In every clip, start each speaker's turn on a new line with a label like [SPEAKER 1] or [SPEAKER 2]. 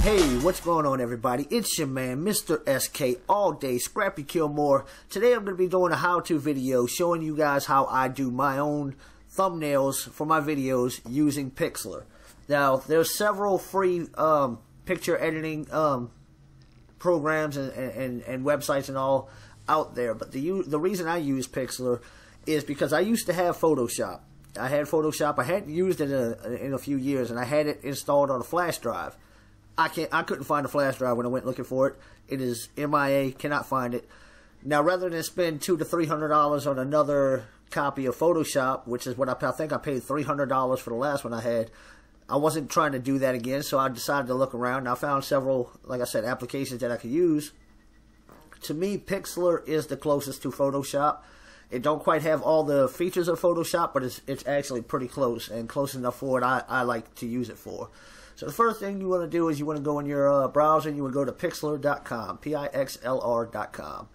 [SPEAKER 1] Hey, what's going on, everybody? It's your man, Mr. SK, all day, Scrappy KILMORE. Today I'm going to be doing a how-to video showing you guys how I do my own thumbnails for my videos using Pixlr. Now, there's several free picture editing programs and websites and all out there, but the reason I use Pixlr is because I used to have Photoshop. I had Photoshop. I hadn't used it in a few years, and I had it installed on a flash drive. I couldn't find a flash drive when I went looking for it. It is MIA. Cannot find it. Now, rather than spend $200 to $300 on another copy of Photoshop, which is what I think I paid $300 for the last one I had, I wasn't trying to do that again. So I decided to look around. And I found several, like I said, applications that I could use. To me, Pixlr is the closest to Photoshop. It don't quite have all the features of Photoshop, but it's actually pretty close and close enough for what I like to use it for. So the first thing you want to do is you want to go in your browser and you want to go to Pixlr.com, Pixlr.com.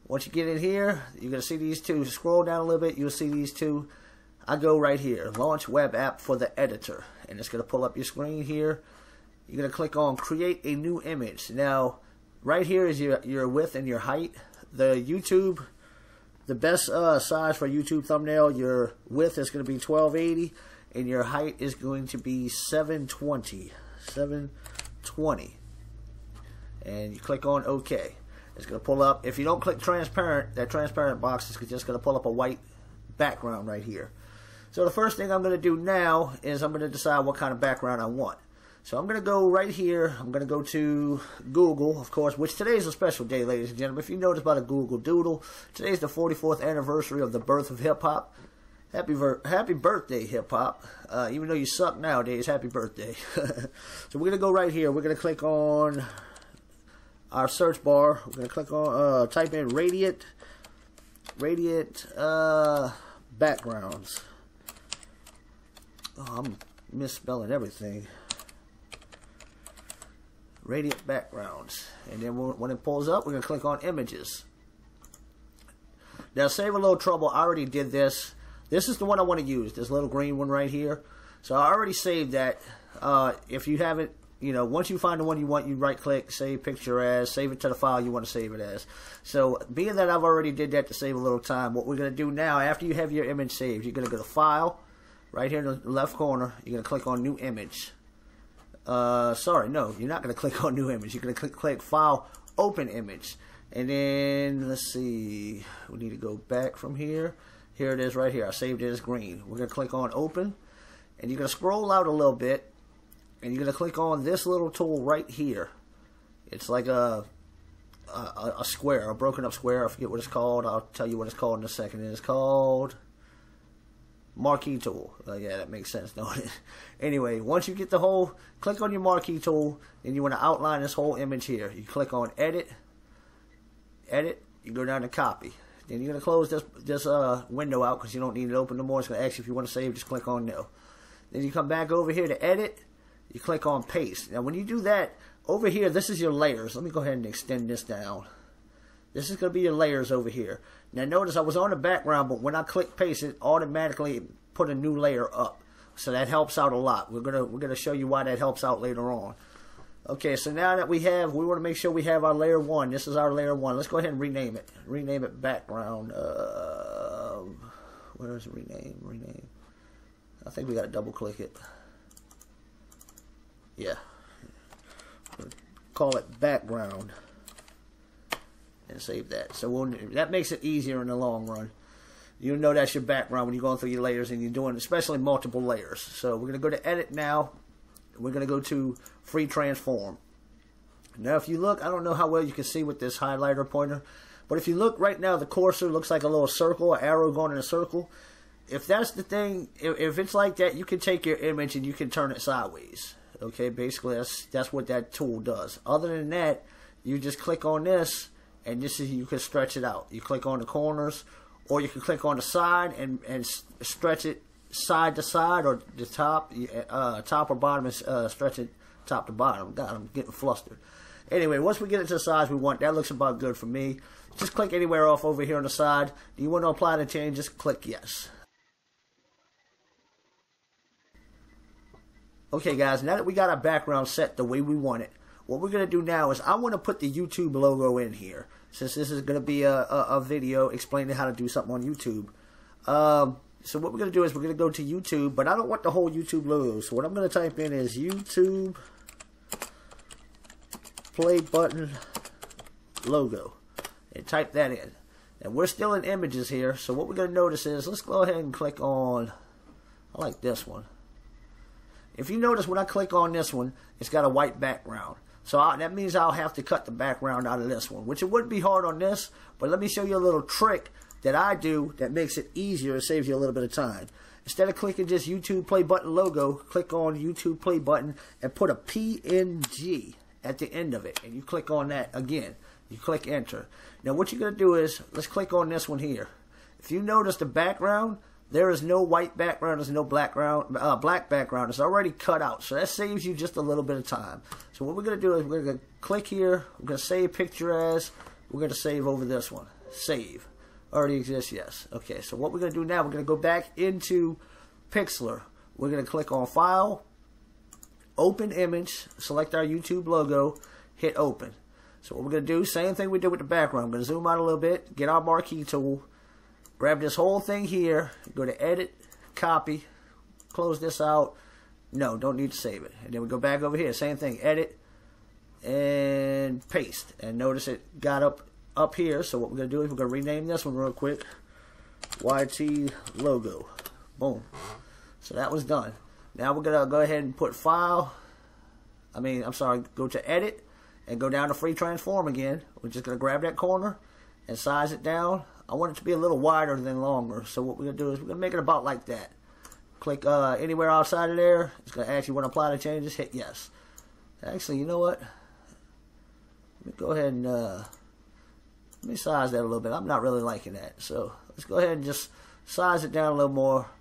[SPEAKER 1] Once you get in here, you're going to see these two. Scroll down a little bit, you'll see these two. I go right here, Launch Web App for the Editor. And it's going to pull up your screen here. You're going to click on Create a New Image. Now, right here is your width and your height. The best size for a YouTube thumbnail, your width is going to be 1280. And your height is going to be 720. And you click on OK. It's going to pull up. If you don't click transparent, that transparent box is just going to pull up a white background right here. So the first thing I'm going to do now is I'm going to decide what kind of background I want. So I'm going to go right here. I'm going to go to Google, of course, which today is a special day, ladies and gentlemen. If you notice about a Google Doodle, today's the 44th anniversary of the birth of hip-hop. Happy birthday, hip-hop. Even though you suck nowadays, happy birthday. So we're going to go right here. We're going to click on our search bar. We're going to click on, type in Radiant backgrounds. Oh, I'm misspelling everything. Radiant backgrounds. And then when it pulls up, we're going to click on images. Now, save a little trouble. I already did this. This is the one I want to use, this little green one right here. So I already saved that. If you haven't, once you find the one you want, you right-click, save picture as, save it to the file you want to save it as. So being that I've already did that to save a little time, what we're going to do now, after you have your image saved, you're going to go to File, right here in the left corner. You're going to click on New Image. Sorry, no, you're not going to click on New Image. You're going to click File, Open Image. And then, let's see, we need to go back from here. Here it is right here. I saved it as green. We're going to click on Open. And you're going to scroll out a little bit. And you're going to click on this little tool right here. It's like a square, a broken up square. I forget what it's called. I'll tell you what it's called in a second. It's called Marquee Tool. Yeah, that makes sense, don't it? Anyway, once you get the whole, click on your Marquee Tool. And you want to outline this whole image here. You click on Edit. Edit. You go down to Copy. Then you're going to close this window out because you don't need it open no more. It's going to ask you if you want to save, just click on No. Then you come back over here to Edit. You click on Paste. Now when you do that, over here, this is your layers. Let me go ahead and extend this down. This is going to be your layers over here. Now notice I was on the background, but when I click Paste, it automatically put a new layer up. So that helps out a lot. We're gonna show you why that helps out later on. Okay, so now that we want to make sure we have our layer 1. This is our layer 1. Let's go ahead and rename it. Rename it background. Where is it? Rename. I think we got to double click it. Yeah. Call it background. And save that. So that makes it easier in the long run. You know that's your background when you're going through your layers and you're doing especially multiple layers. So we're going to go to Edit now. We're going to go to Free Transform. Now if you look, I don't know how well you can see with this highlighter pointer, but if you look right now, the cursor looks like a little circle, an arrow going in a circle. If that's the thing, if it's like that, you can take your image and you can turn it sideways. Okay, basically that's what that tool does. Other than that, you just click on this, and you can stretch it out. You click on the corners, or you can click on the side and stretch it side to side, or the top or bottom is stretch it top to bottom. God, I'm getting flustered. Anyway, once we get it to the size we want, that looks about good for me. Just click anywhere off over here on the side. Do you want to apply the change? Just click yes. Okay guys, now that we got our background set the way we want it, what we're going to do now is I want to put the YouTube logo in here, since this is going to be a video explaining how to do something on YouTube. So what we're going to do is we're going to go to YouTube, but I don't want the whole YouTube logo. So what I'm going to type in is YouTube play button logo, and type that in. And we're still in images here, so what we're going to notice is, let's go ahead and click on, I like this one. If you notice, when I click on this one, it's got a white background. So that means I'll have to cut the background out of this one, which it wouldn't be hard on this, but let me show you a little trick that I do that makes it easier and saves you a little bit of time. Instead of clicking just YouTube play button logo, click on YouTube play button and put a PNG at the end of it. And you click on that again. You click enter. Now what you're going to do is, let's click on this one here. If you notice the background, there is no white background, there's no black background. It's already cut out. So that saves you just a little bit of time. So what we're going to do is we're going to click here. We're going to save picture as. We're going to save over this one. Save. Already exists, yes. Okay, so what we're going to do now, we're going to go back into Pixlr. We're going to click on File, Open Image, select our YouTube logo, hit Open. So what we're going to do, same thing we did with the background. I'm going to zoom out a little bit, get our marquee tool, grab this whole thing here, go to Edit, Copy, close this out. No, don't need to save it. And then we go back over here, same thing, Edit, and Paste. And notice it got up here. So what we're going to do is we're going to rename this one real quick. YT logo. Boom. So that was done. Now we're going to go ahead and put File. Go to Edit and go down to Free Transform again. We're just going to grab that corner and size it down. I want it to be a little wider than longer. So what we're going to do is we're going to make it about like that. Click anywhere outside of there. It's going to ask you want to apply the changes. Hit yes. Actually, you know what? Let me go ahead and let me size that a little bit. I'm not really liking that. So let's go ahead and just size it down a little more.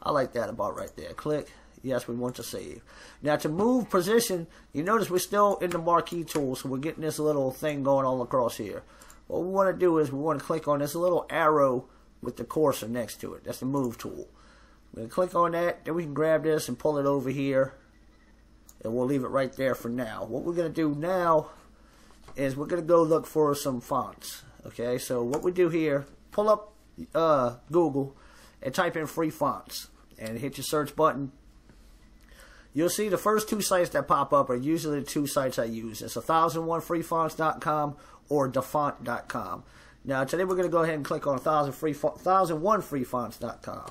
[SPEAKER 1] I like that about right there. Click. Yes, we want to save. Now to move position, you notice we're still in the marquee tool, so we're getting this little thing going all across here. What we want to do is we want to click on this little arrow with the cursor next to it. That's the move tool. We're going to click on that, then we can grab this and pull it over here, and we'll leave it right there for now. What we're going to do now is we're going to go look for some fonts. Okay, so what we do here, pull up Google and type in free fonts and hit your search button. You'll see the first two sites that pop up are usually the two sites I use. It's 1001freefonts.com or defont.com. Now today we're going to go ahead and click on 1001freefonts.com.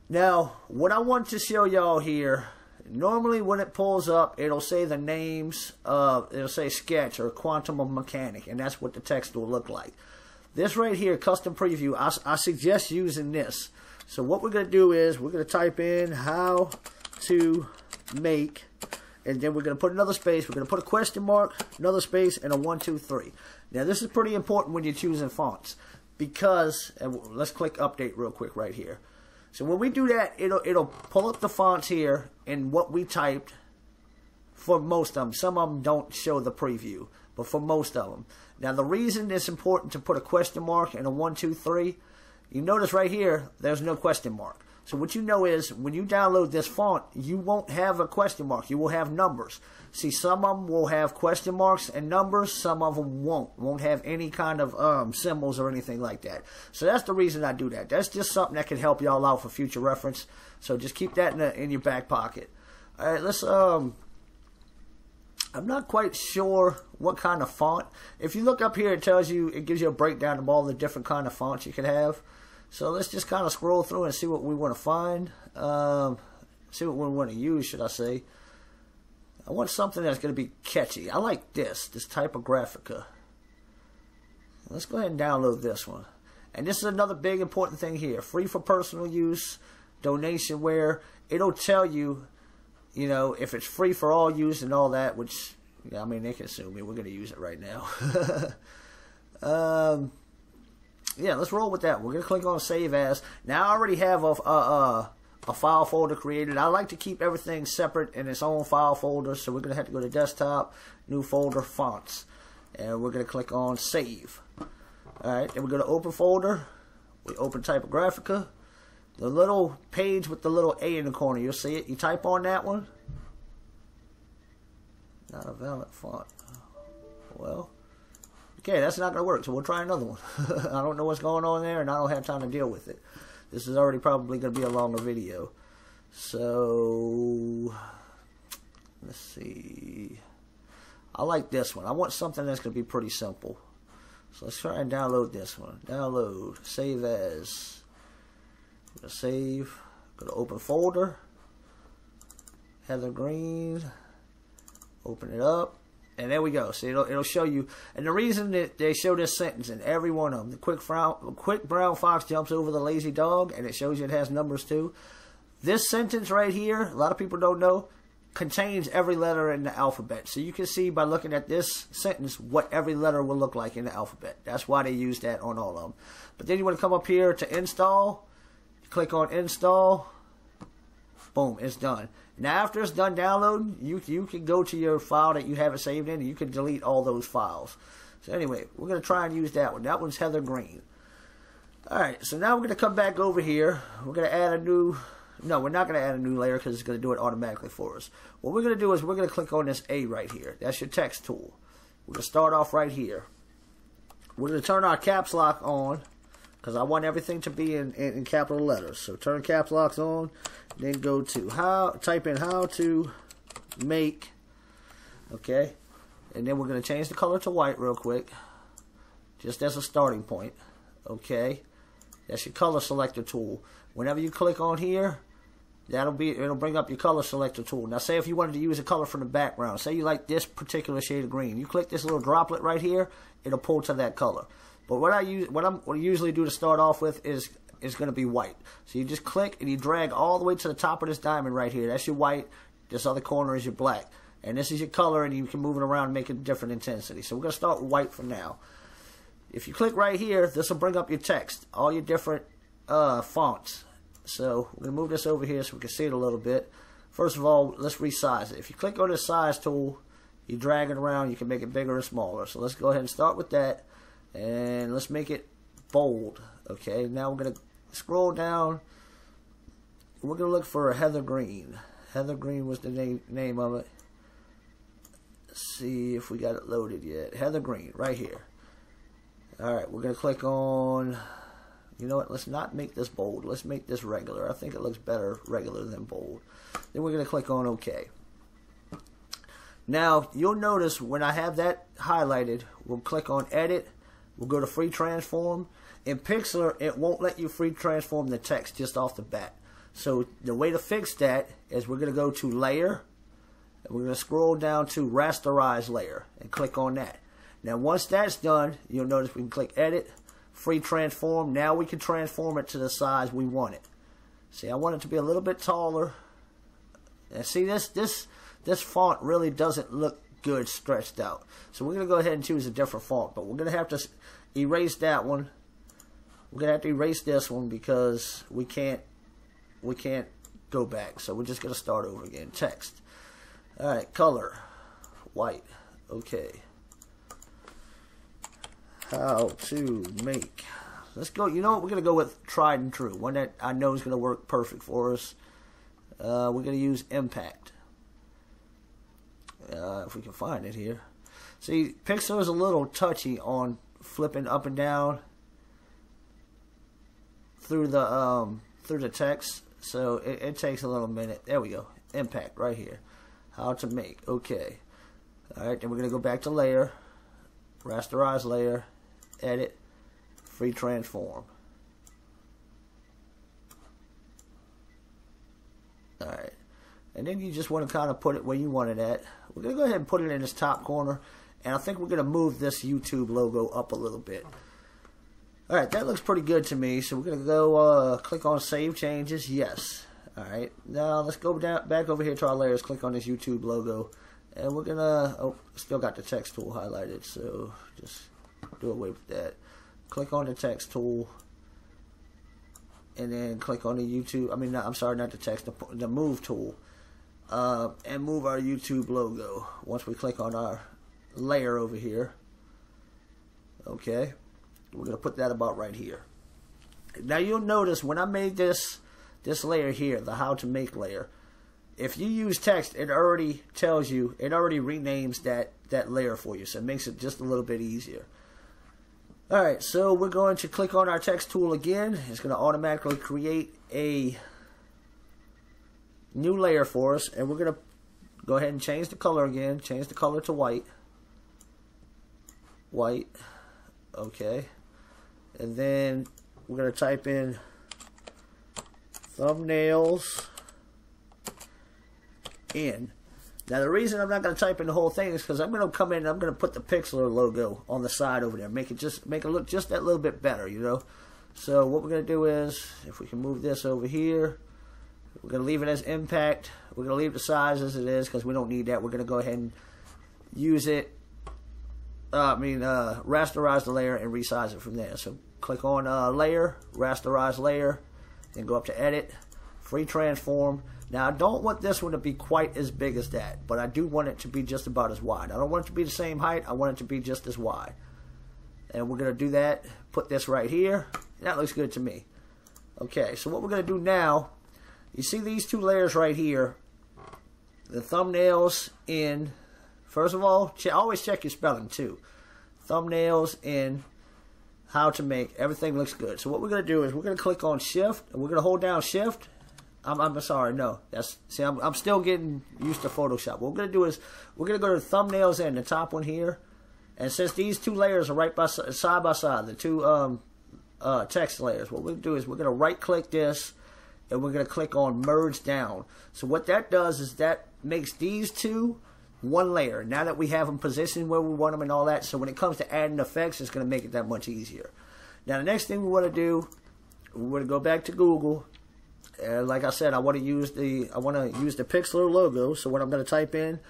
[SPEAKER 1] Now what I want to show y'all here, normally when it pulls up it'll say the names of, it'll say Sketch or Quantum of Mechanic, and that's what the text will look like. This right here, custom preview, I suggest using this. So what we're going to do is we're going to type in how to make, and then we're going to put another space. We're going to put a question mark, another space, and a 1, 2, 3. Now this is pretty important when you're choosing fonts, because, and let's click update real quick right here. So when we do that, it'll pull up the fonts here and what we typed for most of them. Some of them don't show the preview, but for most of them. Now the reason it's important to put a question mark and a 1, 2, 3, you notice right here there's no question mark. So what you know is when you download this font, you won't have a question mark. You will have numbers. See, some of them will have question marks and numbers. Some of them won't have any kind of symbols or anything like that. So that's the reason I do that. That's just something that can help y'all out for future reference. So just keep that in your back pocket. All right, let's I'm not quite sure what kind of font. If you look up here, it tells you, it gives you a breakdown of all the different kind of fonts you can have. So let's just kind of scroll through and see what we want to find. See what we want to use, should I say. I want something that's going to be catchy. I like this Typographica. Let's go ahead and download this one. And this is another big important thing here. Free for personal use, donationware. It'll tell you, you know, if it's free for all use and all that, which, yeah, I mean, they can assume it. We're going to use it right now. Yeah, let's roll with that. We're going to click on Save As. Now, I already have a file folder created. I like to keep everything separate in its own file folder, so we're going to have to go to Desktop, New Folder, Fonts. And we're going to click on Save. Alright, then we're going to Open Folder. We open Typographica. The little page with the little A in the corner, you'll see it. You type on that one. Not a valid font. Well, okay, that's not going to work, so we'll try another one. I don't know what's going on there, and I don't have time to deal with it. This is already probably going to be a longer video. So, let's see. I like this one. I want something that's going to be pretty simple. So let's try and download this one. Download, save as. I'm going to save, go to open folder, Heather Green, open it up. And there we go. See, it'll show you. And the reason that they show this sentence in every one of them, the quick brown fox jumps over the lazy dog, and it shows you it has numbers too. This sentence right here, a lot of people don't know, contains every letter in the alphabet. So you can see by looking at this sentence what every letter will look like in the alphabet. That's why they use that on all of them. But then you want to come up here to install. You click on install. Boom, it's done. Now after it's done downloading, you can go to your file that you have it saved in and you can delete all those files. So anyway, we're going to try and use that one. That one's Heather Green. Alright, so now we're going to come back over here. We're going to add a new... No, we're not going to add a new layer because it's going to do it automatically for us. What we're going to do is we're going to click on this A right here. That's your text tool. We're going to start off right here. We're going to turn our caps lock on because I want everything to be in capital letters. So turn caps locks on. Then go to type in how to make. Okay. And then we're going to change the color to white real quick. Just as a starting point. Okay. That's your color selector tool. Whenever you click on here, it'll bring up your color selector tool. Now say if you wanted to use a color from the background, say you like this particular shade of green, you click this little droplet right here, it'll pull to that color. But what I usually do to start off with is going to be white. So you just click and you drag all the way to the top of this diamond right here. That's your white. This other corner is your black. And this is your color, and you can move it around and make it different intensity. So we're going to start with white for now. If you click right here, this will bring up your text, all your different fonts. So we're going to move this over here so we can see it a little bit. First of all, let's resize it. If you click on the size tool, you drag it around, you can make it bigger or smaller. So let's go ahead and start with that. And let's make it bold. Okay, now we're going to scroll down. We're going to look for Heather Green. Heather Green was the name of it. Let's see if we got it loaded yet. Heather Green, right here. Alright, we're going to click on... You know what, let's not make this bold. Let's make this regular. I think it looks better regular than bold. Then we're going to click on OK. Now, you'll notice when I have that highlighted, we'll click on Edit. We'll go to Free Transform. In Pixlr, it won't let you free transform the text just off the bat. So the way to fix that is we're going to go to Layer. And we're going to scroll down to Rasterize Layer and click on that. Now, once that's done, you'll notice we can click Edit. Free transform. Now we can transform it to the size we want it. See, I want it to be a little bit taller. And see, this font really doesn't look good stretched out. So we're going to go ahead and choose a different font. But we're going to have to erase that one. We're going to have to erase this one because we can't go back. So we're just going to start over again. Text. Alright, color. White. Okay. How to make. Let's go. You know what? We're going to go with tried and true. One that I know is going to work perfect for us. We're going to use impact. If we can find it here. See, Pixlr is a little touchy on flipping up and down through the text. So it takes a little minute. There we go. Impact right here. How to make. Okay. Alright, then we're going to go back to layer. Rasterize layer. Edit, free transform. Alright. And then you just want to kind of put it where you want it at. We're going to go ahead and put it in this top corner. And I think we're going to move this YouTube logo up a little bit. Alright, that looks pretty good to me. So we're going to go click on Save Changes. Yes. Alright. Now let's go back over here to our layers. Click on this YouTube logo. And we're going to... Oh, still got the text tool highlighted. So just... do away with that. Click on the text tool and then click on the YouTube. I mean, I'm sorry, not the text, the move tool, and move our YouTube logo. Once we click on our layer over here, okay, we're gonna put that about right here. Now you'll notice when I made this layer here, the how to make layer, if you use text, it already tells you, it already renames that layer for you, so it makes it just a little bit easier. Alright, so we're going to click on our text tool again. It's going to automatically create a new layer for us, and we're going to go ahead and change the color again. Change the color to white. White. Okay. And then we're going to type in thumbnails in. Now the reason I'm not going to type in the whole thing is because I'm going to come in and I'm going to put the Pixlr logo on the side over there. Make it look just that little bit better, you know. So what we're going to do is, if we can move this over here, we're going to leave it as impact. We're going to leave the size as it is because we don't need that. We're going to go ahead and use it, rasterize the layer and resize it from there. So click on layer, rasterize layer, then go up to edit, free transform. Now I don't want this one to be quite as big as that, but I do want it to be just about as wide. I don't want it to be the same height, I want it to be just as wide. And we're going to do that, put this right here. That looks good to me. Okay, so what we're going to do now, you see these two layers right here, the thumbnails in, first of all, always check your spelling too. Thumbnails in, how to make, everything looks good. So what we're going to do is we're going to click on shift, and we're going to hold down shift. I'm sorry, no. I'm still getting used to Photoshop. What we're going to do is we're going to go to thumbnails in, the top one here. And since these two layers are right side by side, the two text layers, what we're going to do is we're going to right click this and we're going to click on merge down. So what that does is that makes these two one layer. Now that we have them positioned where we want them and all that, so when it comes to adding effects, it's going to make it that much easier. Now the next thing we want to do, we're going to go back to Google. Like I said, I want to use the Pixlr logo. So what I'm going to type in,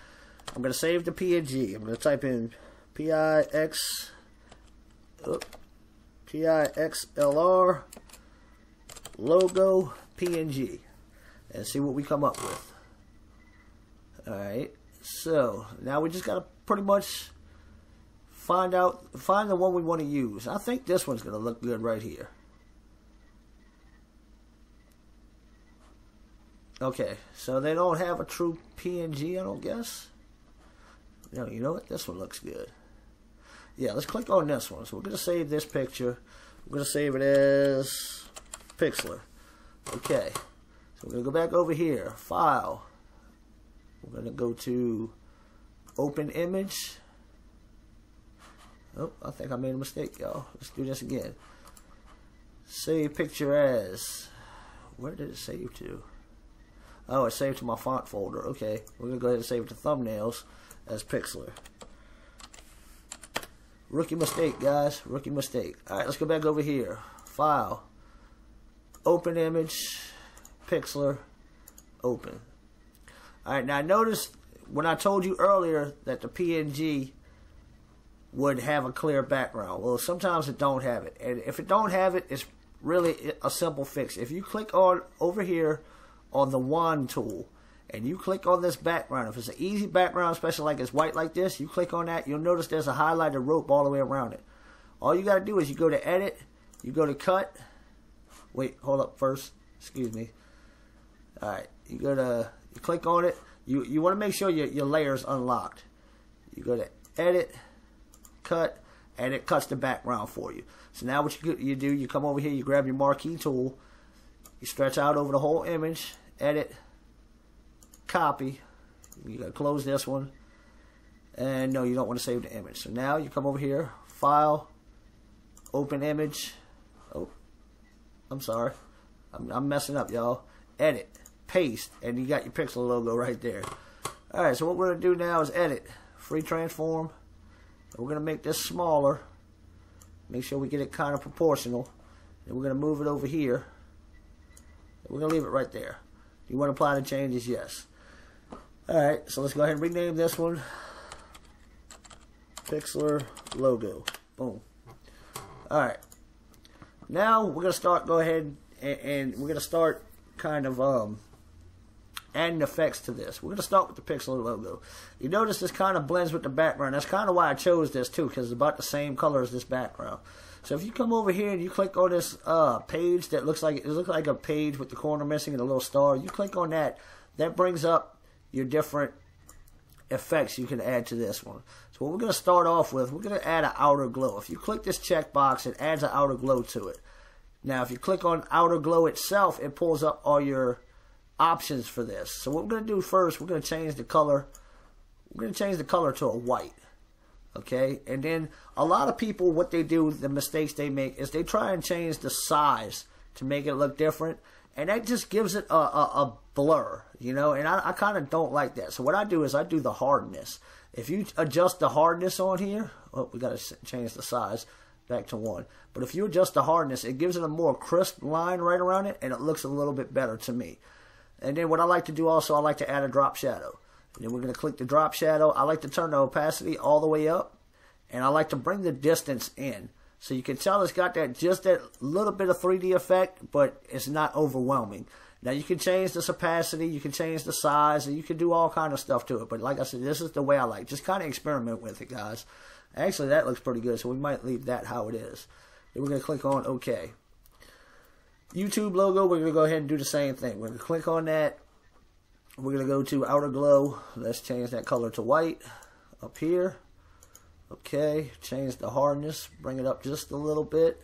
[SPEAKER 1] I'm going to save the PNG. I'm going to type in Pixlr logo PNG and see what we come up with. Alright, so now we just got to pretty much find the one we want to use. I think this one's going to look good right here. Okay, so they don't have a true PNG, I don't guess. No, you know what? This one looks good. Yeah, let's click on this one. So we're going to save this picture. We're going to save it as Pixlr. Okay, so we're going to go back over here. File. We're going to go to Open Image. Oh, I think I made a mistake, y'all. Let's do this again. Save picture as. Where did it save to? Oh, it's saved to my font folder. Okay, we're going to go ahead and save it to thumbnails as Pixlr. Rookie mistake, guys. Rookie mistake. Alright, let's go back over here. File. Open image. Pixlr. Open. Alright, now notice when I told you earlier that the PNG would have a clear background. Well, sometimes it don't have it. And if it don't have it, it's really a simple fix. If you click on over here on the wand tool and you click on this background, if it's an easy background, especially like it's white like this, you click on that, you'll notice there's a highlighted rope all the way around it. All you got to do is you go to edit, you go to cut. Wait, hold up first. Excuse me. Alright, you click on it. You want to make sure your layer is unlocked. You go to edit, cut, and it cuts the background for you. So now what you do, you come over here, you grab your marquee tool, you stretch out over the whole image, edit, copy. You gotta close this one, and no, you don't want to save the image. So now you come over here, file, open image. Oh, I'm sorry, I'm messing up, y'all. Edit, paste, and you got your Pixlr logo right there. Alright, so what we're gonna do now is edit, free transform. We're gonna make this smaller, make sure we get it kind of proportional, and we're gonna move it over here. We're going to leave it right there. Do you want to apply the changes? Yes. Alright, so let's go ahead and rename this one Pixlr logo. Boom. Alright. Now we're going to go ahead and we're going to start kind of adding effects to this. We're going to start with the Pixlr logo. You notice this kind of blends with the background. That's kind of why I chose this too, because it's about the same color as this background. So if you come over here and you click on this page that looks like a page with the corner missing and a little star, you click on that. that brings up your different effects you can add to this one. So what we're going to start off with, we're going to add an outer glow. If you click this checkbox, it adds an outer glow to it. Now, if you click on outer glow itself, it pulls up all your options for this. So what we're going to do first, we're going to change the color. We're going to change the color to a white. Okay, and then a lot of people, what they do, the mistakes they make is they try and change the size to make it look different, and that just gives it a blur, you know, and I kind of don't like that. So what I do is I do the hardness. If you adjust the hardness on here, oh, we got to change the size back to 1. But if you adjust the hardness, it gives it a more crisp line right around it, and it looks a little bit better to me. And then what I like to do also, I like to add a drop shadow. And then we're going to click the drop shadow. I like to turn the opacity all the way up. And I like to bring the distance in. So you can tell it's got that just that little bit of 3D effect, but it's not overwhelming. Now you can change this opacity, you can change the size, and you can do all kind of stuff to it. But like I said, this is the way I like. Just kind of experiment with it, guys. Actually, that looks pretty good, so we might leave that how it is. Then we're going to click on OK. YouTube logo, we're going to go ahead and do the same thing. We're going to click on that. We're going to go to outer glow. Let's change that color to white up here. Okay, change the hardness, bring it up just a little bit.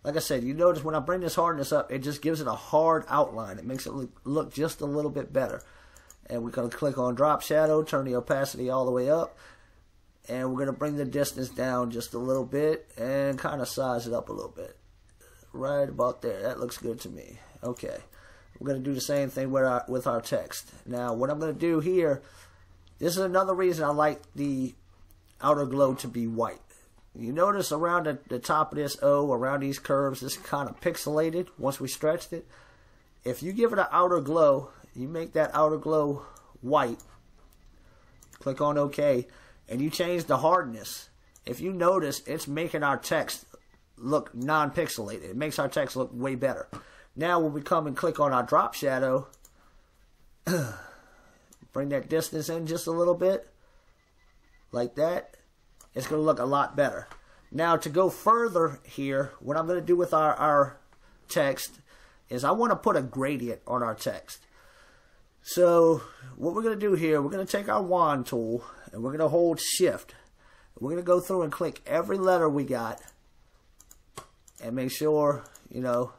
[SPEAKER 1] Like I said, you notice when I bring this hardness up, it just gives it a hard outline. It makes it look just a little bit better. And we're going to click on drop shadow, turn the opacity all the way up. And we're going to bring the distance down just a little bit and kind of size it up a little bit. Right about there. That looks good to me. Okay. We're going to do the same thing with our text. Now, what I'm going to do here, this is another reason I like the outer glow to be white. You notice around the top of this O, around these curves, this is kind of pixelated once we stretched it. If you give it an outer glow, you make that outer glow white, click on OK, and you change the hardness. If you notice, it's making our text look non-pixelated. It makes our text look way better. Now when we come and click on our drop shadow, bring that distance in just a little bit, like that, it's going to look a lot better. Now to go further here, what I'm going to do with our text is I want to put a gradient on our text. So what we're going to do here, we're going to take our wand tool and we're going to hold shift. We're going to go through and click every letter we got and make sure, you know,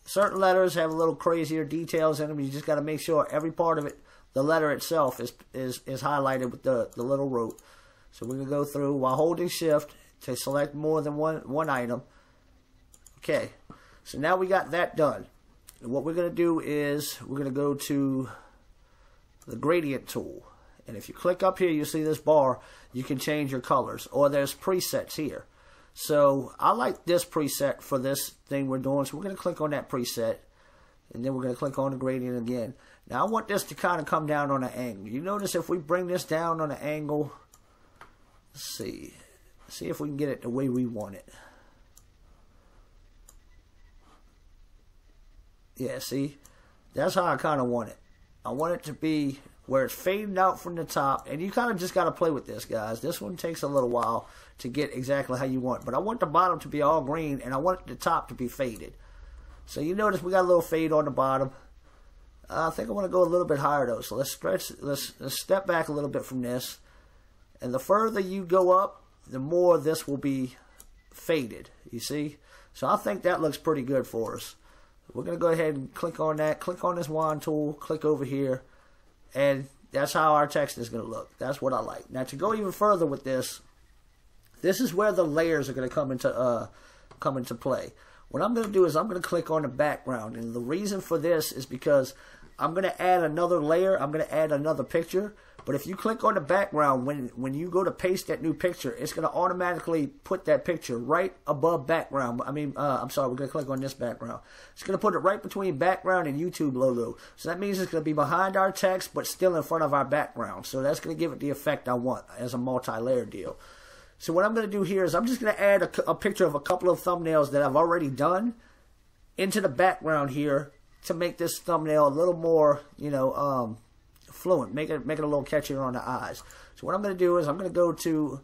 [SPEAKER 1] certain letters have a little crazier details in them. You just got to make sure every part of it, the letter itself is highlighted with the little rope. So we're going to go through while holding shift to select more than one item. Okay, so now we got that done. And what we're going to do is we're going to go to the gradient tool. And if you click up here, you see this bar, you can change your colors. Or there's presets here. So I like this preset for this thing we're doing. So we're going to click on that preset. And then we're going to click on the gradient again. Now I want this to kind of come down on an angle. You notice if we bring this down on an angle, let's see if we can get it the way we want it. Yeah, see? That's how I kind of want it. I want it to be where it's fading out from the top. And you kind of just got to play with this, guys. This one takes a little while to get exactly how you want it. But I want the bottom to be all green, and I want the top to be faded. So you notice we got a little fade on the bottom. I think I want to go a little bit higher, though. So let's step back a little bit from this. And the further you go up, the more this will be faded, you see? So I think that looks pretty good for us. We're going to go ahead and click on that. Click on this wand tool. Click over here. And that's how our text is going to look. That's what I like. Now, to go even further with this, this is where the layers are going to come into play. What I'm going to do is I'm going to click on the background. And the reason for this is because I'm going to add another layer. I'm going to add another picture. But if you click on the background, when you go to paste that new picture, it's going to automatically put that picture right above background. I'm sorry, we're going to click on this background. It's going to put it right between background and YouTube logo. So that means it's going to be behind our text, but still in front of our background. So that's going to give it the effect I want as a multi-layer deal. So what I'm going to do here is I'm just going to add a picture of a couple of thumbnails that I've already done into the background here to make this thumbnail a little more, you know, fluent, make it a little catchier on the eyes. So what I'm going to do is I'm going to go to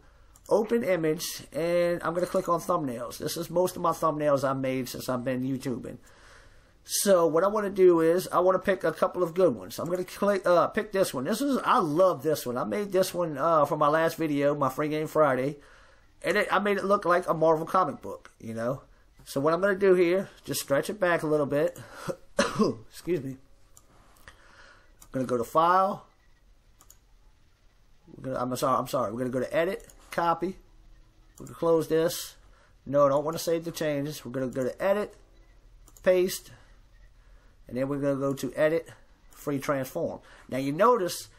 [SPEAKER 1] open image and I'm going to click on thumbnails. This is most of my thumbnails I've made since I've been YouTubing. So what I want to do is I want to pick a couple of good ones. I'm going to pick this one. I love this one. I made this one for my last video, my Free Game Friday, and I made it look like a Marvel comic book, you know. So what I'm going to do here, just stretch it back a little bit. Excuse me. I'm going to go to File. I'm sorry. We're going to go to Edit, Copy. We're going to close this. No, I don't want to save the changes. We're going to go to Edit, Paste. And then we're going to go to Edit, Free Transform. Now you notice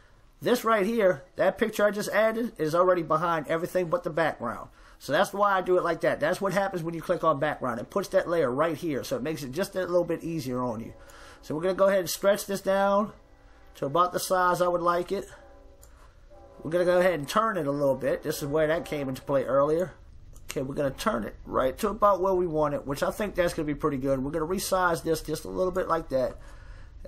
[SPEAKER 1] this right here, that picture I just added is already behind everything but the background. So that's why I do it like that. That's what happens when you click on background. It puts that layer right here. So it makes it just a little bit easier on you. So we're going to go ahead and stretch this down to about the size I would like it. We're going to go ahead and turn it a little bit. This is where that came into play earlier. Okay, we're going to turn it right to about where we want it, which I think that's going to be pretty good. We're going to resize this just a little bit like that.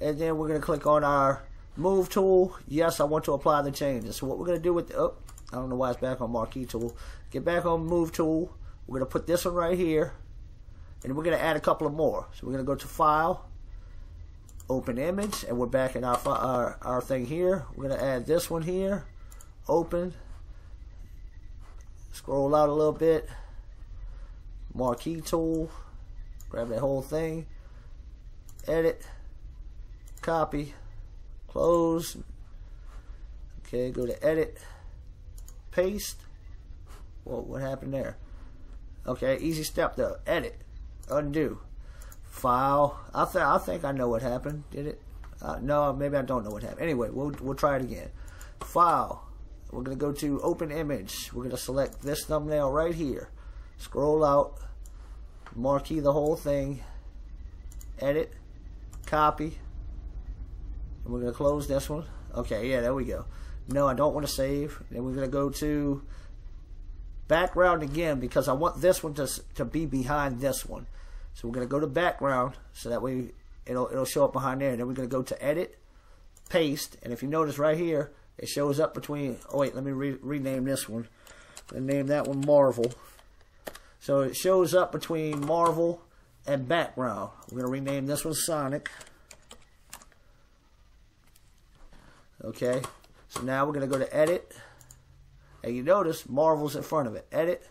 [SPEAKER 1] And then we're going to click on our Move tool. Yes, I want to apply the changes. So what we're going to do with the... I don't know why it's back on Marquee tool. Get back on Move tool. We're going to put this one right here. And we're going to add a couple of more. So we're going to go to File, Open Image, and we're back in our thing here. We're going to add this one here. Open. Scroll out a little bit. Marquee tool. Grab that whole thing. Edit. Copy. Close. Okay, go to Edit. Paste. Whoa, what happened there? Okay, easy step though. Edit. Undo. File. I think I know what happened. Did it? No, maybe I don't know what happened. Anyway, we'll try it again. File. We're going to go to Open Image. We're going to select this thumbnail right here. Scroll out. Marquee the whole thing. Edit. Copy. And we're going to close this one. Okay, yeah, there we go. No, I don't want to save. Then we're going to go to background again because I want this one to be behind this one. So we're going to go to background so that way it'll show up behind there. And then we're going to go to Edit, Paste. And if you notice right here, it shows up between... Oh, wait, let me rename this one. And name that one Marvel. So it shows up between Marvel and background. We're going to rename this one Sonic. Okay. So now we're going to go to Edit. And you notice Marvel's in front of it. Edit.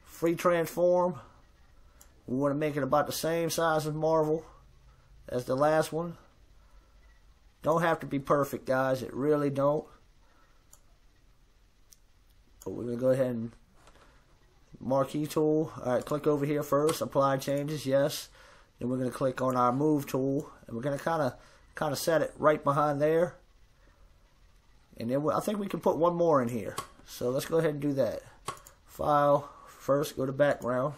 [SPEAKER 1] Free Transform. We want to make it about the same size as Marvel as the last one. Don't have to be perfect, guys. It really don't. But we're going to go ahead and Marquee tool. Alright, click over here first. Apply changes, yes. Then we're going to click on our Move tool. And we're going to kind of set it right behind there. And then I think we can put one more in here. So let's go ahead and do that. File. First, go to background.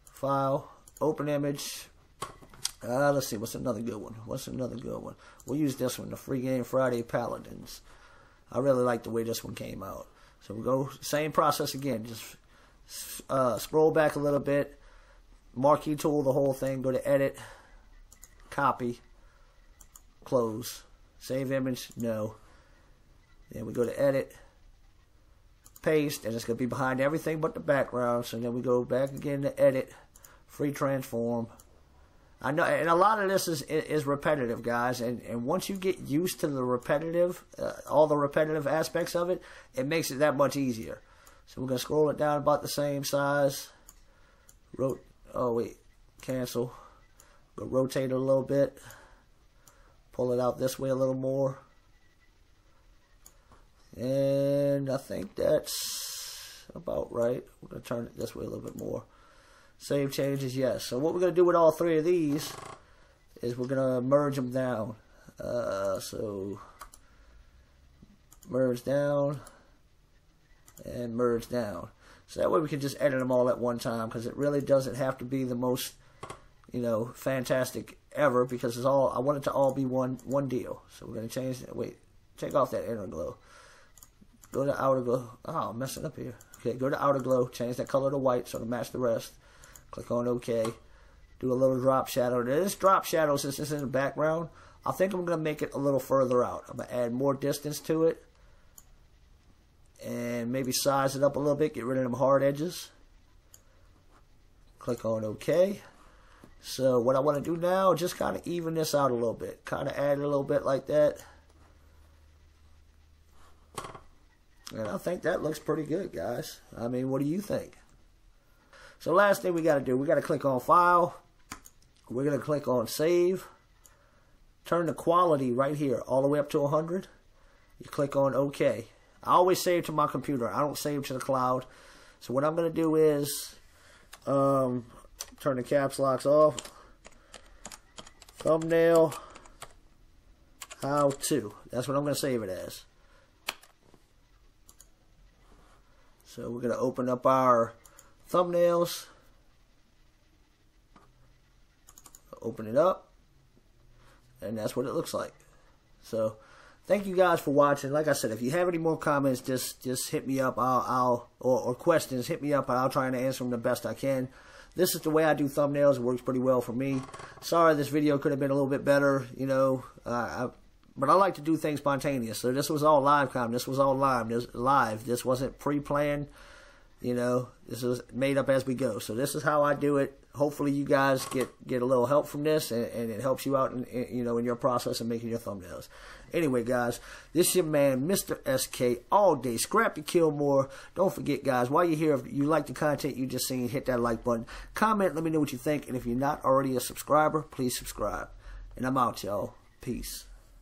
[SPEAKER 1] File. Open image. Let's see, what's another good one? We'll use this one, the Free Game Friday Paladins. I really like the way this one came out. So we'll go, same process again. Just scroll back a little bit. Marquee tool, the whole thing. Go to Edit. Copy. Close. Save image. No. Then we go to Edit. Paste. And it's going to be behind everything but the background. So then we go back again to Edit. Free Transform. I know, and a lot of this is repetitive, guys, and once you get used to the repetitive, all the repetitive aspects of it, it makes it that much easier. So we're going to scroll it down about the same size. Cancel. Go rotate it a little bit. Pull it out this way a little more. And I think that's about right. We're going to turn it this way a little bit more. Save changes, yes. So what we're going to do with all three of these is we're going to merge them down. So merge down and merge down. So that way we can just edit them all at one time because it really doesn't have to be the most, fantastic ever because it's all, I want it to all be one deal. So we're going to change that. Wait, take off that inner glow. Go to outer glow. Oh, I'm messing up here. Okay, go to outer glow. Change that color to white so to match the rest. Click on OK. Do a little drop shadow. This drop shadow, since it's in the background, I think I'm going to make it a little further out. I'm going to add more distance to it. And maybe size it up a little bit. Get rid of them hard edges. Click on OK. So what I want to do now, just kind of even this out a little bit. Kind of add a little bit like that. And I think that looks pretty good, guys. I mean, what do you think? So last thing we got to do, we got to click on File. We're going to click on Save. Turn the quality right here all the way up to 100. You click on OK. I always save to my computer. I don't save to the cloud. So what I'm going to do is turn the caps locks off. Thumbnail how to. That's what I'm going to save it as. So we're going to open up our thumbnails. Open it up. And that's what it looks like. So thank you guys for watching. Like I said, if you have any more comments, just hit me up. Or questions, hit me up, and I'll try and answer them the best I can. This is the way I do thumbnails. It works pretty well for me. Sorry, this video could have been a little bit better, you know. But I like to do things spontaneous. So this was all live comment. This was all live. This wasn't pre-planned. You know, this is made up as we go. So this is how I do it. Hopefully you guys get a little help from this, and it helps you out in your process of making your thumbnails. Anyway, guys, this is your man, Mr. SK, all day, Scrappy KILMORE. Don't forget, guys, while you're here, if you like the content you just seen, hit that like button. Comment, let me know what you think. And if you're not already a subscriber, please subscribe. And I'm out, y'all. Peace.